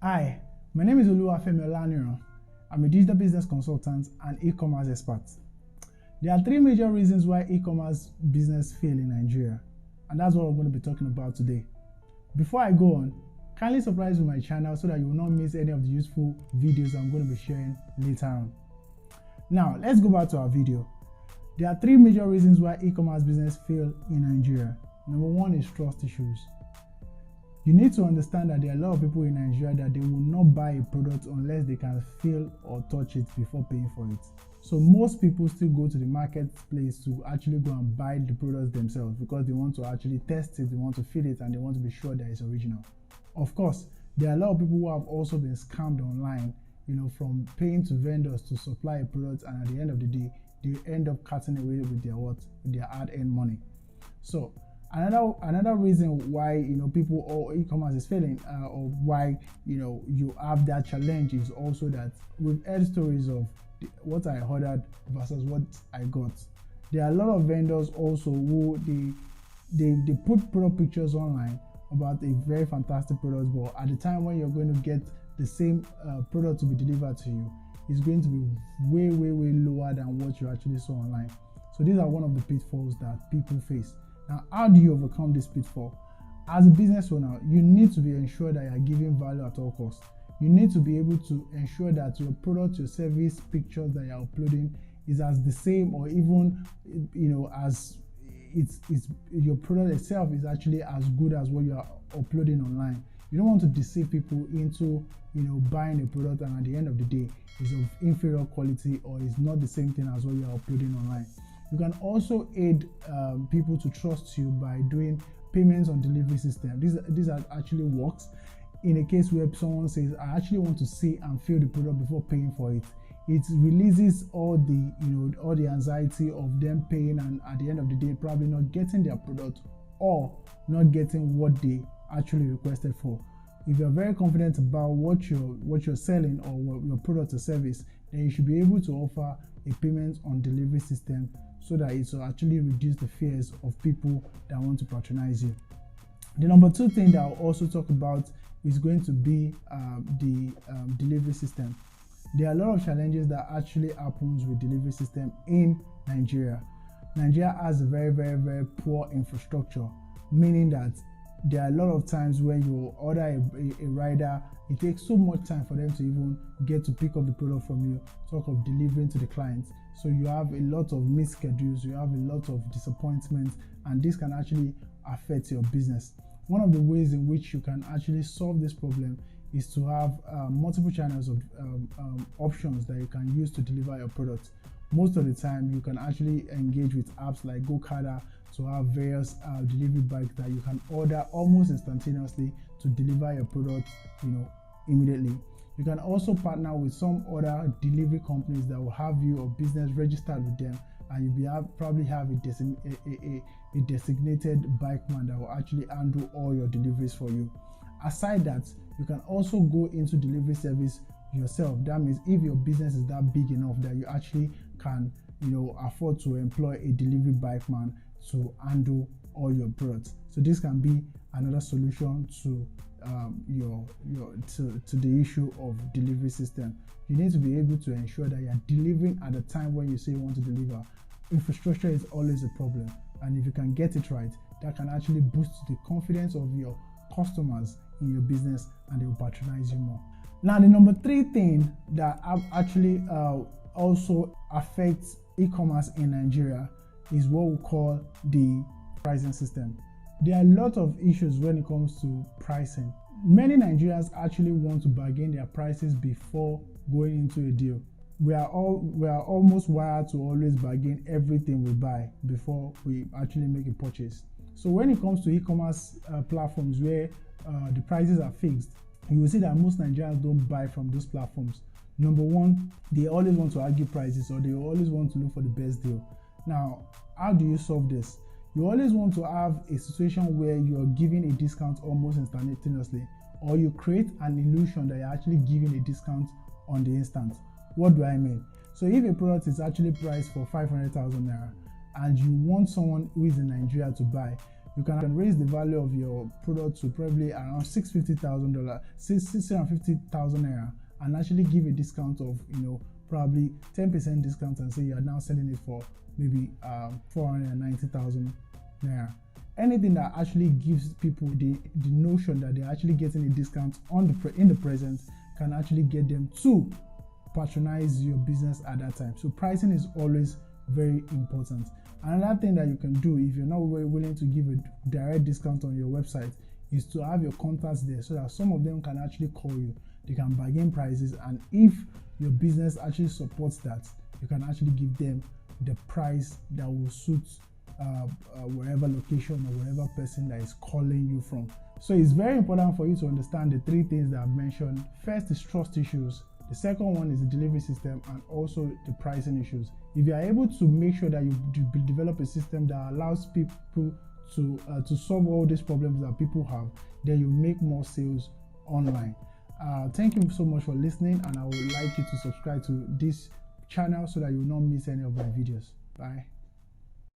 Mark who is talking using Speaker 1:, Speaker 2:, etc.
Speaker 1: Hi, my name is Oluwafemi Olaniran. I'm a digital business consultant and e-commerce expert. There are three major reasons why e-commerce business fail in Nigeria, and that's what we're going to be talking about today. Before I go on, kindly subscribe to my channel so that you will not miss any of the useful videos I'm going to be sharing later on. Now, let's go back to our video. There are three major reasons why e-commerce business fail in Nigeria. Number one is trust issues. You need to understand that there are a lot of people in Nigeria that they will not buy a product unless they can feel or touch it before paying for it. So most people still go to the marketplace to actually go and buy the products themselves because they want to actually test it, they want to feel it, and they want to be sure that it's original. Of course, there are a lot of people who have also been scammed online, from paying to vendors to supply a product, and at the end of the day, they end up cutting away with their hard-earned money. So another reason why people or e-commerce is failing, or why you have that challenge, is also that we've heard stories of what I ordered versus what I got. There are a lot of vendors also who they put product pictures online about a very fantastic product, but at the time when you're going to get the same product to be delivered to you, it's going to be way lower than what you actually saw online. So these are one of the pitfalls that people face. Now, how do you overcome this pitfall? As a business owner, you need to be ensured that you are giving value at all costs. You need to be able to ensure that your product, your service, pictures that you're uploading is as the same, or even as it's your product itself is actually as good as what you are uploading online. You don't want to deceive people into buying a product and at the end of the day is of inferior quality or is not the same thing as what you are uploading online. You can also aid people to trust you by doing payments on delivery system. These are actually works in a case where someone says, I actually want to see and feel the product before paying for it. It releases all the anxiety of them paying and at the end of the day probably not getting their product or not getting what they actually requested for. If you're very confident about what you're selling or what your product or service, then you should be able to offer a payment on delivery system so that it will actually reduce the fears of people that want to patronize you. The number two thing that I'll also talk about is going to be the delivery system. There are a lot of challenges that actually happens with delivery system in Nigeria. Nigeria has a very poor infrastructure, meaning that there are a lot of times when you order a rider, it takes so much time for them to even get to pick up the product from you, talk of delivering to the client. So you have a lot of missed schedules, you have a lot of disappointments, and this can actually affect your business. One of the ways in which you can actually solve this problem is to have multiple channels of options that you can use to deliver your product. Most of the time, you can actually engage with apps like GoCarda to have various delivery bikes that you can order almost instantaneously to deliver your product, immediately. You can also partner with some other delivery companies that will have your business registered with them, and you'll probably have a designated bikeman that will actually handle all your deliveries for you. Aside that, you can also go into delivery service yourself. That means if your business is that big enough that you actually can afford to employ a delivery bikeman to handle all your products. So this can be another solution to to the issue of delivery system. You need to be able to ensure that you are delivering at the time when you say you want to deliver. Infrastructure is always a problem, and if you can get it right, that can actually boost the confidence of your customers in your business and they will patronize you more. Now, the number three thing that actually also affects e-commerce in Nigeria is what we call the pricing system. There are a lot of issues when it comes to pricing. Many Nigerians actually want to bargain their prices before going into a deal. We are almost wired to always bargain everything we buy before we actually make a purchase. So when it comes to e-commerce platforms where the prices are fixed, you will see that most Nigerians don't buy from those platforms. Number one, they always want to argue prices, or they always want to look for the best deal. Now, how do you solve this? You always want to have a situation where you're giving a discount almost instantaneously, or you create an illusion that you're actually giving a discount on the instant. What do I mean? So if a product is actually priced for 500,000 naira and you want someone who is in Nigeria to buy, you can raise the value of your product to probably around $650,000, $650,000 and actually give a discount of, probably 10% discount, and say you are now selling it for maybe 490,000 naira. Anything that actually gives people the notion that they're actually getting a discount in the present can actually get them to patronize your business at that time. So pricing is always very important. Another thing that you can do if you're not willing to give a direct discount on your website is to have your contacts there, so that some of them can actually call you. They can bargain prices, and if your business actually supports that, you can actually give them the price that will suit wherever location or wherever person that is calling you from. So it's very important for you to understand the three things that I've mentioned. First is trust issues. The second one is the delivery system, and also the pricing issues. If you are able to make sure that you develop a system that allows people to solve all these problems that people have, then you make more sales online. Thank you so much for listening, and I would like you to subscribe to this channel so that you will not miss any of my videos. Bye.